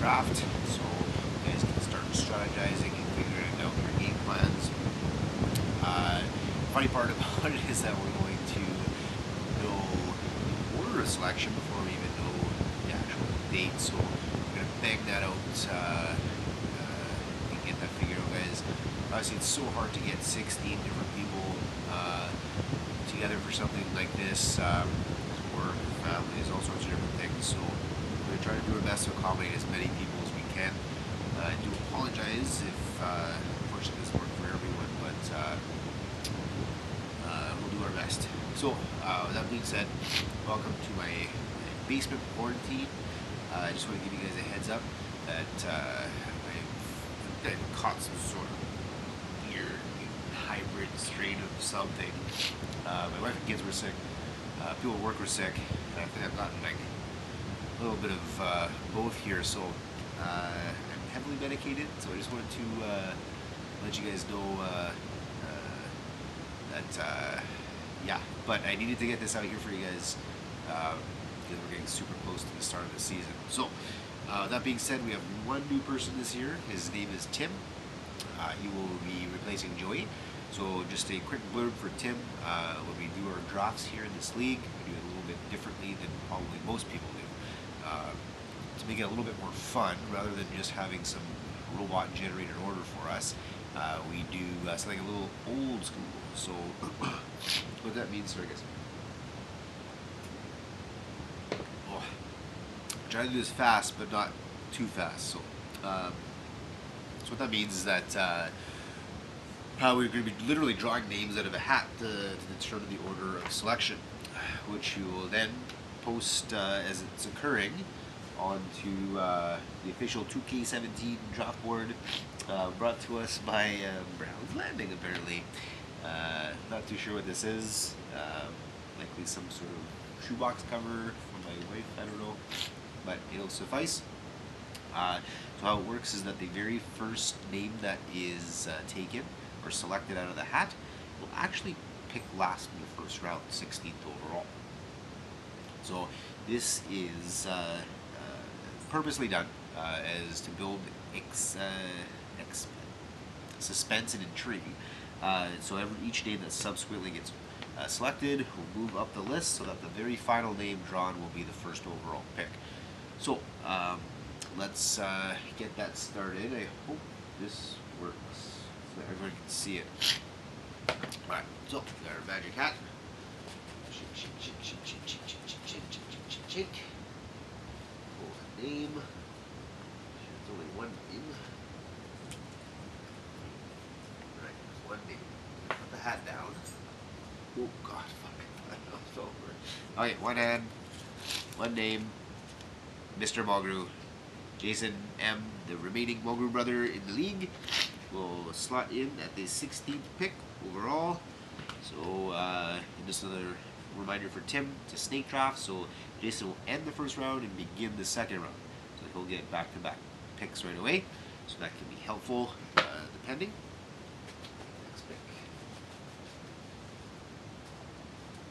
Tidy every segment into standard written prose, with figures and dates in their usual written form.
draft, so you guys can start strategizing and figuring out your game plans. Funny part about it is that we're going to know order of selection before we even know the actual date, so we're going to bang that out and get that figured out, guys. Obviously, it's so hard to get 16 different people together for something like this, work, families, all sorts of different things, so we're going to try to do our best to accommodate as many people as we can. I do apologize if unfortunately this worked for everyone, but we'll do our best. So, with that being said, welcome to my basement quarantine. I just want to give you guys a heads up that I've caught some sort of weird hybrid strain of something. My wife and kids were sick, people at work were sick, and I think I've gotten like a little bit of both here, so I'm heavily medicated, so I just wanted to let you guys know that yeah, but I needed to get this out here for you guys because we're getting super close to the start of the season. So that being said, we have one new person this year. His name is Tim. He will be replacing Joey. So just a quick blurb for Tim. When we do our drafts here in this league, we do it a little bit differently than probably most people do. To make it a little bit more fun, rather than just having some robot generated order for us, we do something a little old school. So what that means, sorry guys. Oh, I'm trying to do this fast, but not too fast. So, so what that means is that we're going to be literally drawing names out of a hat to determine the order of selection, which you will then post as it's occurring onto the official 2K17 draft board, brought to us by Brown's Landing, apparently. Not too sure what this is. Likely some sort of shoebox cover from my wife, I don't know, but it'll suffice. So how it works is that the very first name that is taken or selected out of the hat will actually pick last in the first round, 16th overall. So this is purposely done as to build suspense and intrigue. So each name that subsequently gets selected will move up the list so that the very final name drawn will be the first overall pick. So let's get that started. I hope this works so that everyone can see it. Alright, so we got our magic hat. Shake, shake, shake, shake, shake, shake, shake, shake, shake, shake, shake, shake. Pull a name. There's only one name. Right, there's one name. Put the hat down. Oh god, fuck. It's over. Okay, one hand, one name. Mr. Mulgrew. Jason M., the remaining Mulgrew brother in the league, will slot in at the 16th pick overall. So, just another reminder for Tim to snake draft. So, Jason will end the first round and begin the second round. So, he'll get back-to-back picks right away. So, that can be helpful, depending. Next pick.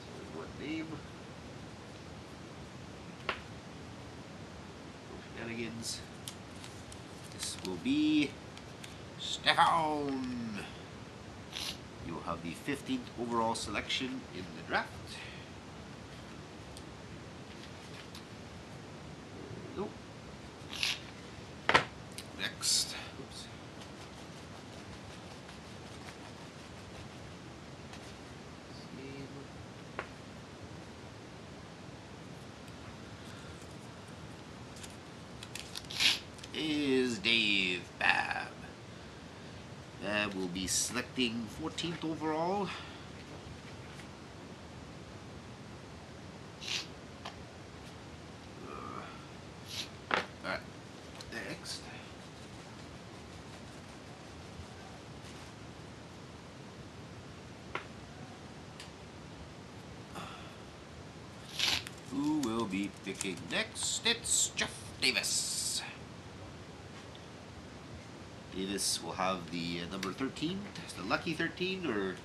So, one name. Shenanigans. This will be Stefan. You will have the 15th overall selection in the draft. There we go. Next. Oops. Is Dave Babb. Babb will be selecting 14th overall. Alright, next. Who will be picking next? It's Jeff Davis. Davis will have the number 13. Is the lucky 13 or is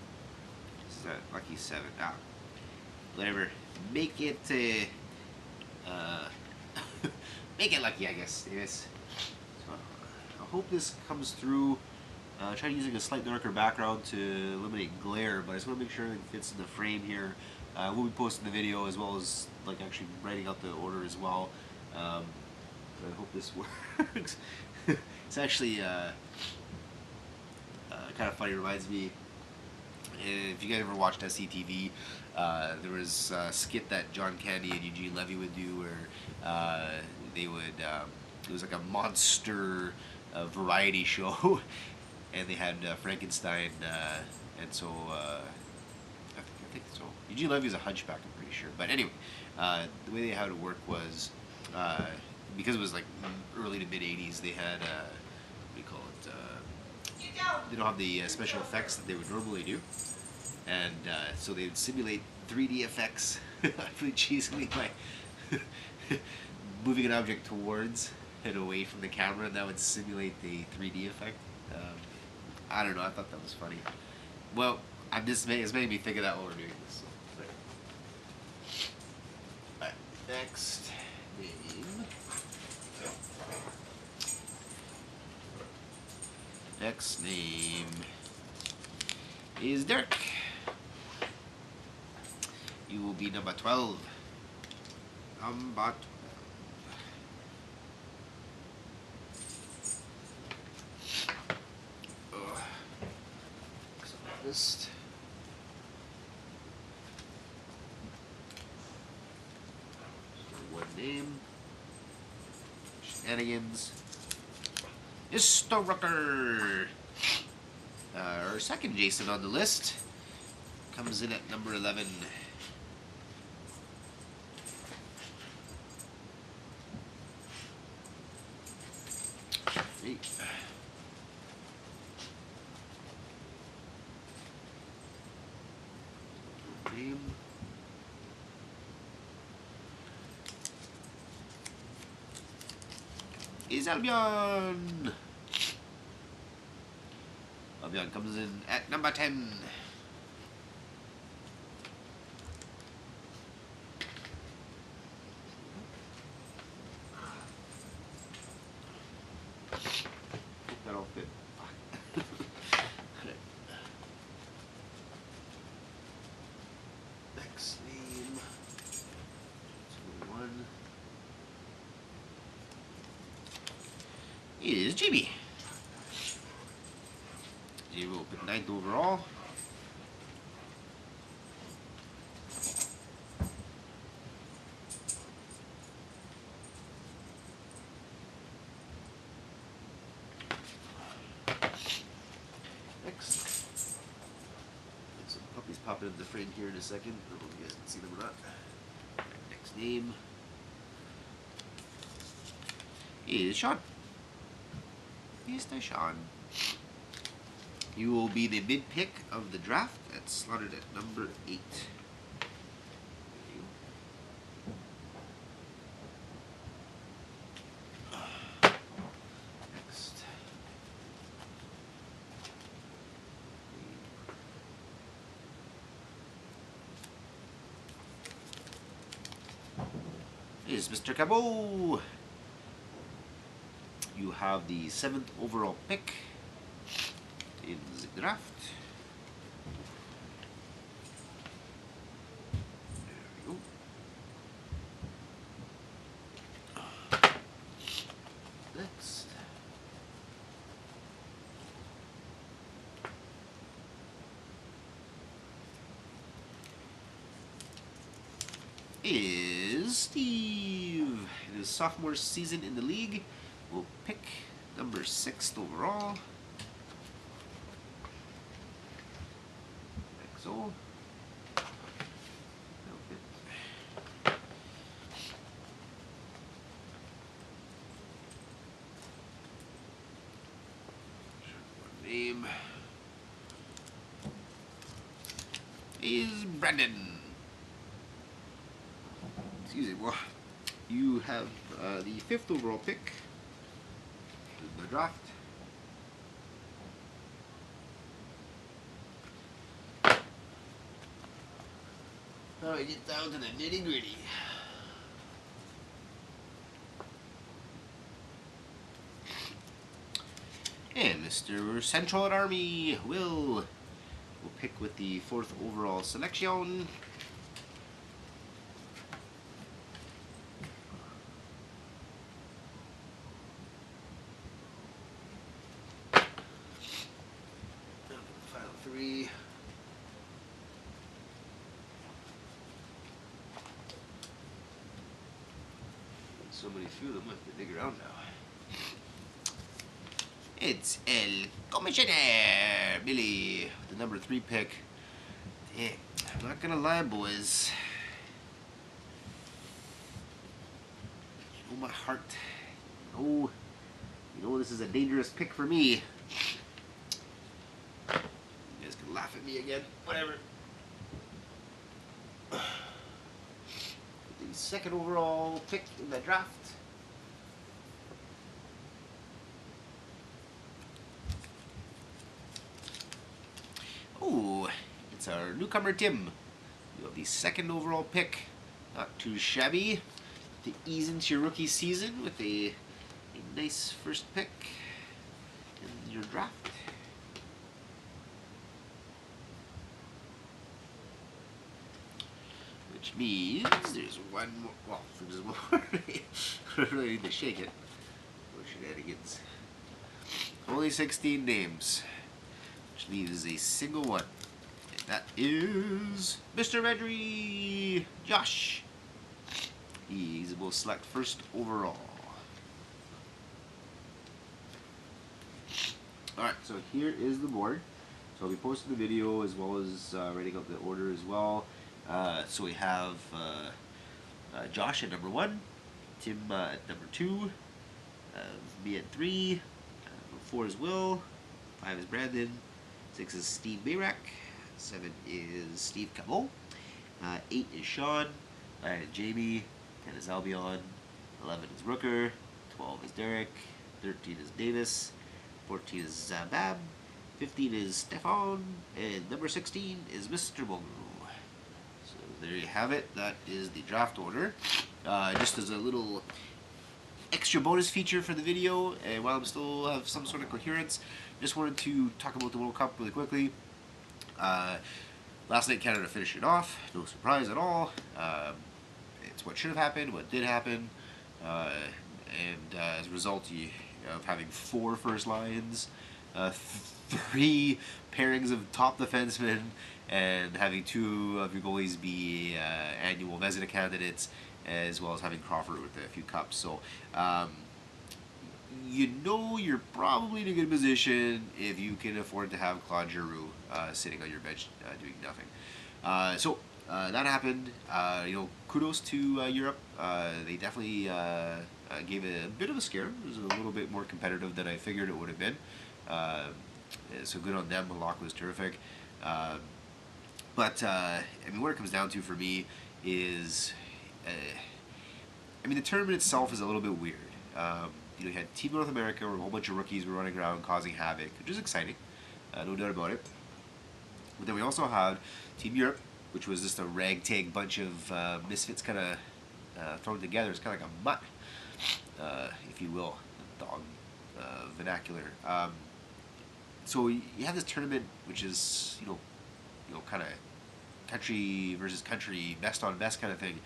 that lucky 7? Ah, whatever. Make it Make it lucky, I guess, Davis. So, I hope this comes through. I tried using a slight darker background to eliminate glare, but I just want to make sure everything fits in the frame here. We'll be posting the video as well as like actually writing out the order as well. I hope this works. It's actually kind of funny. It reminds me, if you guys ever watched SCTV, there was a skit that John Candy and Eugene Levy would do where they would, it was like a monster variety show, and they had Frankenstein, and so I think so. Eugene Levy is a hunchback, I'm pretty sure. But anyway, the way they had it work was, because it was like early to mid 80s, they had, what do you call it? They don't have the special effects that they would normally do. And so they would simulate 3D effects really cheesily by moving an object towards and away from the camera, and that would simulate the 3D effect. I don't know, I thought that was funny. Well, it's made me think of that while we're doing this. So. Alright, next name. Next name is Dirk. You will be number 12. Number 12. List. One name. Shenanigans. Mr. Rucker. Our second Jason on the list comes in at number 11. Name. Is Albion. Albion comes in at number 10. That'll fit. Next name. 21. Is JB. JB will pick 9th overall. Next. Get some puppies popping in the frame here in a second. I don't know if you guys can see them or not. Next name is Sean. Mr. Sean. You will be the mid pick of the draft. That's slotted at number 8. Next. Is Mr. Cabot. You have the 7th overall pick in the draft. There we go. Next. Is Steve. In his sophomore season in the league, will pick number 6th overall. Like so. Name is Brandon. Excuse me. Well, you have the 5th overall pick in the draft. Now we get down to the nitty gritty. And Mr. Central Army will pick with the 4th overall selection. Final 3. So many few of them, I have to dig around now. It's El Commissioner Billy, the number 3 pick. Yeah, I'm not gonna lie, boys. You know my heart. You know this is a dangerous pick for me. You guys can laugh at me again. Whatever. The 2nd overall pick in the draft. Oh, it's our newcomer Tim. You have the 2nd overall pick. Not too shabby to ease into your rookie season with a nice first pick in your draft. Which means there's one more. Well, there's more. I don't really need to shake it. No shenanigans. Only 16 names. Which leaves a single one. And that is Mr. Medry Josh. He will select 1st overall. Alright, so here is the board. So I'll be posting the video as well as writing up the order as well. So we have Josh at number 1, Tim at number 2, me at 3, 4 is Will, 5 is Brandon, 6 is Steve Bayrack, 7 is Steve Cabot, 8 is Sean, 9 is Jamie, 10 is Albion, 11 is Rooker, 12 is Derek, 13 is Davis, 14 is Bab, 15 is Stefan, and number 16 is Mr. Bogu. So there you have it. That is the draft order. Just as a little extra bonus feature for the video, and while I'm still have some sort of coherence, just wanted to talk about the World Cup really quickly. Last night Canada finished it off. No surprise at all. It's what should have happened, what did happen, and as a result of having 4 first lines, 3 pairings of top defensemen, and having 2 of your goalies be annual Vezina candidates, as well as having Crawford with a few cups. So you know you're probably in a good position if you can afford to have Claude Giroux sitting on your bench doing nothing. So that happened. Kudos to Europe. They definitely gave it a bit of a scare. It was a little bit more competitive than I figured it would have been. So good on them. Malak was terrific. But I mean, what it comes down to for me is, I mean, the tournament itself is a little bit weird. You had Team North America, where a whole bunch of rookies were running around causing havoc, which is exciting, no doubt about it. But then we also had Team Europe, which was just a ragtag bunch of misfits kind of thrown together. It's kind of like a mutt, if you will, dog vernacular. So you have this tournament, which is kind of country versus country, best on best kind of thing,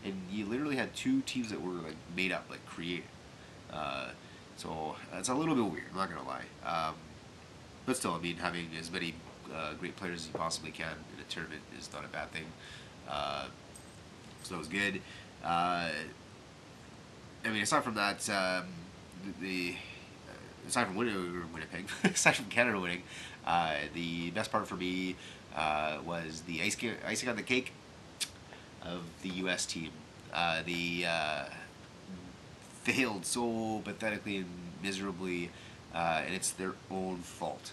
and you literally had 2 teams that were like made up, like created. So it's a little bit weird, I'm not gonna lie. But still, I mean, having as many great players as you possibly can in a tournament is not a bad thing. So that was good. I mean, aside from that, aside from Winnipeg, aside from Canada winning, the best part for me was the icing on the cake of the U.S. team. They failed so pathetically and miserably, and it's their own fault.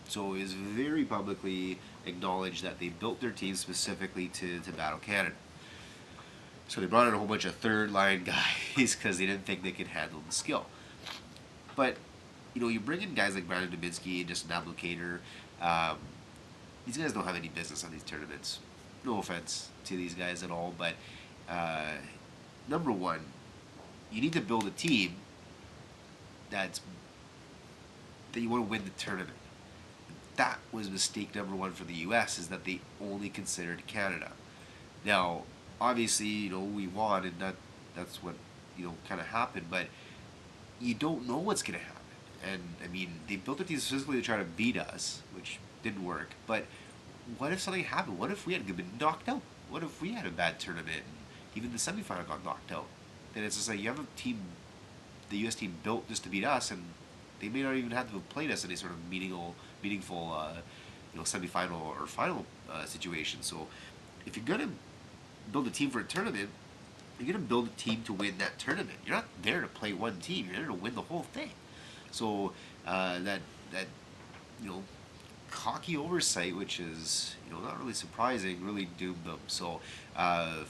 So it is very publicly acknowledged that they built their team specifically to battle Canada. So they brought in a whole bunch of third-line guys because they didn't think they could handle the skill. But, you bring in guys like Brandon Dubinsky and just an applicator. These guys don't have any business on these tournaments. No offense to these guys at all, but number one, you need to build a team that's that you want to win the tournament. That was mistake number one for the U.S. is that they only considered Canada. Now, obviously, we won, and that's what kind of happened. But you don't know what's going to happen. And I mean, they built their teams specifically to try to beat us, which didn't work. But what if something happened? What if we had been knocked out? What if we had a bad tournament and even the semifinal got knocked out? Then it's just like you have a team, the U.S. team built just to beat us, and they may not even have to have played us in any sort of meaningful, semifinal or final situation. So if you're gonna build a team for a tournament, you're gonna build a team to win that tournament. You're not there to play one team. You're there to win the whole thing. So that you know cocky oversight, which is not really surprising, really doomed them. So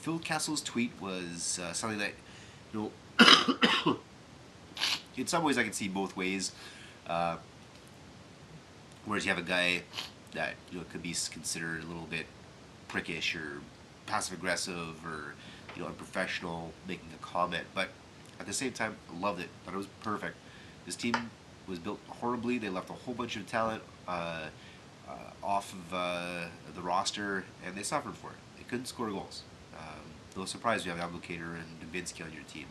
Phil Kessel's tweet was something that in some ways I can see both ways. Whereas you have a guy that could be considered a little bit prickish or passive aggressive or unprofessional making a comment, but at the same time I loved it. Thought it was perfect. This team was built horribly. They left a whole bunch of talent off of the roster, and they suffered for it. They couldn't score goals. No surprise you have Abdelkader and Dubinsky on your team.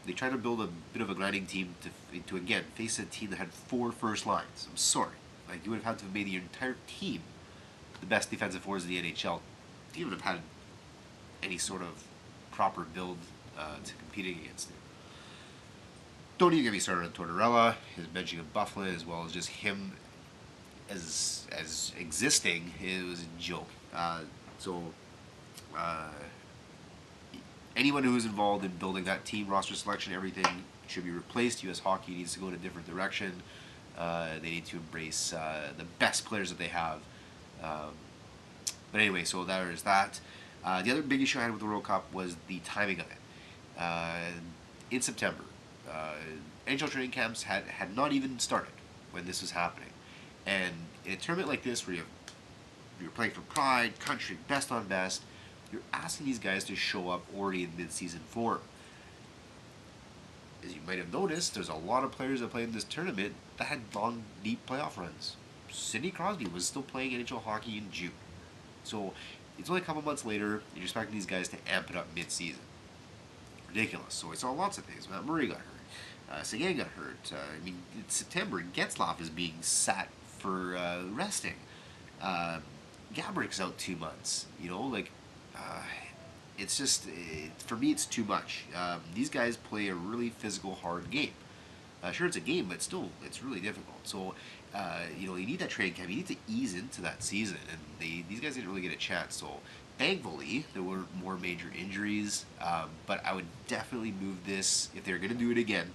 They tried to build a bit of a grinding team to again face a team that had 4 first lines. I'm sorry, like you would have had to have made your entire team the best defensive forwards in the NHL. You would have had any sort of proper build to competing against it. Don't even get me started on Tortorella, his benching of Bufflin, as well as just him as existing. It was a joke. Anyone who is involved in building that team, roster selection, everything should be replaced. U.S. Hockey needs to go in a different direction. They need to embrace the best players that they have. But anyway, so there is that. The other big issue I had with the World Cup was the timing of it. In September, NHL training camps had not even started when this was happening. And in a tournament like this, where you're playing for pride, country, best on best, you're asking these guys to show up already in mid-season form. As you might have noticed, there's a lot of players that played in this tournament that had long, deep playoff runs. Sidney Crosby was still playing NHL hockey in June. So it's only a couple months later, you're expecting these guys to amp it up mid-season. Ridiculous. So we saw lots of things. Matt Murray got hurt. Seguin got hurt. I mean, it's September. Getzlaf is being sat for resting. Gabrick's out 2 months. It's just, for me, it's too much. These guys play a really physical, hard game. Sure, it's a game, but still, it's really difficult. So, you need that training camp. You need to ease into that season, and these guys didn't really get a chance. So, thankfully, there were more major injuries, but I would definitely move this, if they're going to do it again,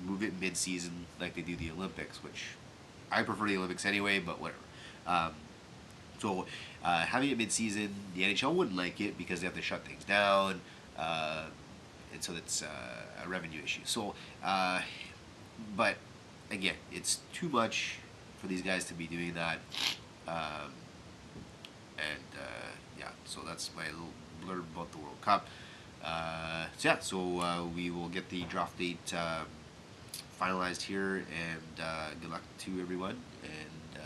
move it mid-season like they do the Olympics, which I prefer the Olympics anyway, but whatever. So having it mid-season, the NHL wouldn't like it because they have to shut things down, and so that's a revenue issue. So, but again, it's too much for these guys to be doing that, yeah. So that's my little blurb about the World Cup. So we will get the draft date finalized here, and good luck to everyone, and